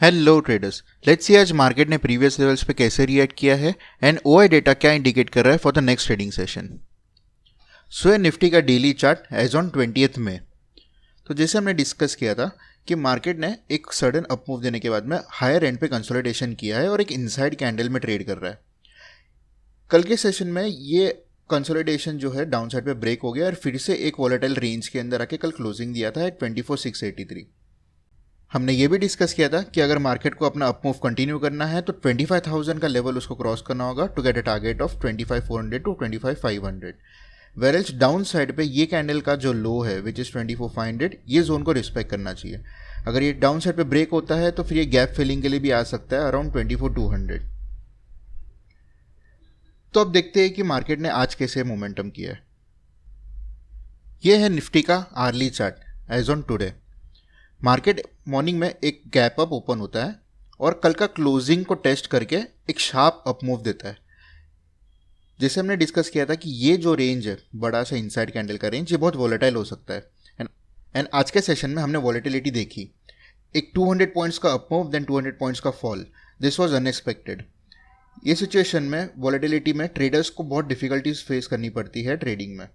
Hello traders, let's see आज market ने previous levels पे कैसे रिएक्ट किया है एंड ओआई डेटा क्या इंडिकेट कर रहा है for the next trading session. So ये निफ्टी का daily chart as on 20th में। तो जैसे हमने डिस्कस किया था कि मार्केट ने एक सडन अप मूव देने के बाद में हायर एंड पे कंसोलिडेशन किया है और एक इनसाइड कैंडल में ट्रेड कर रहा है। कल के सेशन में ये कंसोलिडेशन जो है डाउन साइड पे ब्रेक हो गया और फिर से एक वॉलेटाइल रेंज के अंदर आके कल क्लोजिंग दिया था एट 24,683। हमने ये भी डिस्कस किया था कि अगर मार्केट को अपना अप मूव कंटिन्यू करना है तो 25,000 का लेवल उसको क्रॉस करना होगा to get a target of 25,400 to 25,500। Whereas down side पे ये कैंडल का जो लो है विच इज़ 24,500, ये जोन को रिस्पेक्ट करना चाहिए। अगर ये डाउन साइड पे ब्रेक होता है तो फिर ये गैप फिलिंग के लिए भी आ सकता है अराउंड 24,200। तो अब देखते हैं कि मार्केट ने आज कैसे मोमेंटम किया है। ये है निफ्टी का early chart as on today. Market morning में एक गैप अप ओपन होता है और कल का क्लोजिंग को टेस्ट करके एक शार्प अप मूव देता है। जैसे हमने डिस्कस किया था कि ये जो रेंज है बड़ा सा इनसाइड कैंडल का रेंज, ये बहुत वॉलेटाइल हो सकता है। एंड आज के सेशन में हमने वॉलेटिलिटी देखी, एक 200 पॉइंट्स का अप मूव देन 200 पॉइंट्स का फॉल। This was unexpected. ये सिचुएशन में वॉलेटिलिटी में ट्रेडर्स को बहुत डिफिकल्टीज फेस करनी पड़ती है ट्रेडिंग में।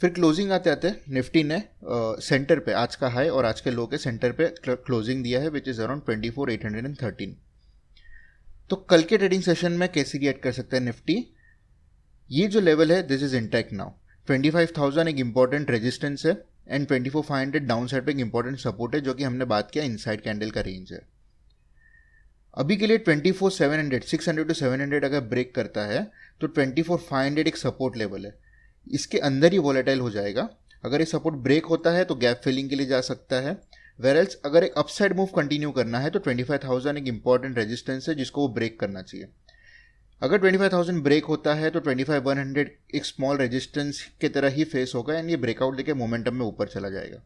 फिर क्लोजिंग आते आते निफ्टी ने सेंटर पे आज का हाई और आज के लो के सेंटर पे क्लोजिंग दिया है विच इज़ अराउंड 24,813। तो कल के ट्रेडिंग सेशन में कैसे रिएक्ट कर सकता है निफ्टी? ये जो लेवल है दिस इज इंटैक्ट नाउ। 25,000 एक इंपॉर्टेंट रेजिस्टेंस है एंड 24,500 डाउन साइड पे एक इंपॉर्टेंट सपोर्ट है, जो कि हमने बात किया इनसाइड कैंडल का रेंज है। अभी के लिए 24,700 600 टू 700 अगर ब्रेक करता है तो 24,500 एक सपोर्ट लेवल है, इसके अंदर ही वॉलेटाइल हो जाएगा। अगर ये सपोर्ट ब्रेक होता है तो गैप फिलिंग के लिए जा सकता है। वेरएल्स अगर एक अपसाइड मूव कंटिन्यू करना है तो 25,000 एक इंपॉर्टेंट रेजिस्टेंस है जिसको वो ब्रेक करना चाहिए। अगर 25,000 ब्रेक होता है तो 25,100 एक स्मॉल रेजिस्टेंस की तरह ही फेस होगा एंड ये ब्रेकआउट देके मोमेंटम में ऊपर चला जाएगा।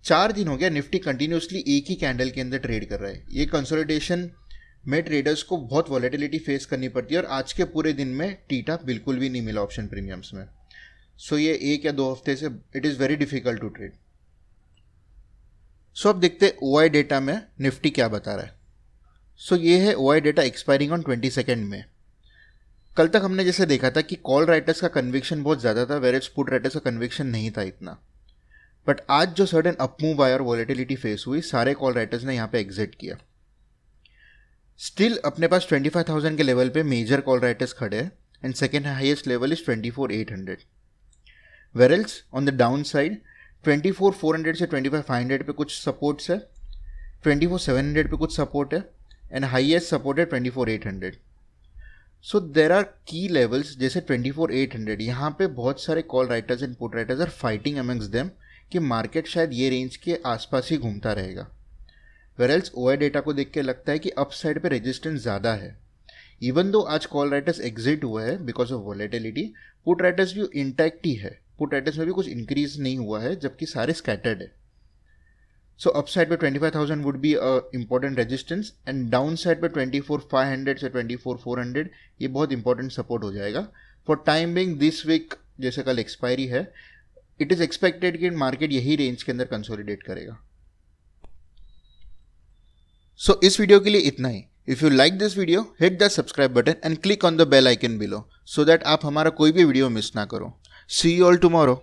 4 दिन हो गया निफ्टी कंटिन्यूसली एक ही कैंडल के अंदर ट्रेड कर रहा है। ये कंसोलिडेशन में ट्रेडर्स को बहुत वॉलेटिलिटी फेस करनी पड़ती है और आज के पूरे दिन में टीटा बिल्कुल भी नहीं मिला ऑप्शन प्रीमियम्स में। सो ये 1 या 2 हफ्ते से it is very difficult to trade. So अब देखते हैं ओआई डेटा में निफ्टी क्या बता रहा है। सो ये है ओआई डेटा एक्सपायरिंग ऑन 22 में। कल तक हमने जैसे देखा था कि कॉल राइटर्स का कन्विक्शन बहुत ज़्यादा था, वेरेज पुट राइटर्स का कन्विक्शन नहीं था इतना। बट आज जो सडन अप मूव आया और वॉलेटिलिटी फेस हुई, सारे कॉल राइटर्स ने यहाँ पे एग्जिट किया। स्टिल अपने पास 25,000 के लेवल पे मेजर कॉल राइटर्स खड़े हैं and second highest level is 24,800। Whereas on the down side 24,400 से 25,500 पे कुछ सपोर्ट्स है, 24,700 पे कुछ सपोर्ट है एंड हाईएस्ट सपोर्ट है 24,800। सो देर आर की लेवल्स जैसे 24,800, यहाँ पे बहुत सारे call writers and put writers are fighting amongst them कि मार्केट शायद ये रेंज के आसपास ही घूमता रहेगा। वेरल्स ओआई डेटा को देख के लगता है कि अप साइड पे रेजिस्टेंस ज़्यादा है। इवन दो आज कॉल राइटर्स एग्जिट हुआ है because of volatility, put writers भी इंटैक्ट ही है। पुट राइटर्स में भी कुछ इंक्रीज नहीं हुआ है जबकि सारे स्कैटर्ड है। सो अप साइड पे 25,000 would be important resistance and down side पे 24,500 से 24,400 ये बहुत इंपॉर्टेंट सपोर्ट हो जाएगा। For time being this week जैसे कल एक्सपायरी है, इट इज़ एक्सपेक्टेड कि मार्केट यही रेंज के अंदर कंसोलिडेट करेगा। सो इस वीडियो के लिए इतना ही। If you like this video, hit the subscribe button and click on the bell icon below so that आप हमारा कोई भी वीडियो मिस ना करो। See you all tomorrow.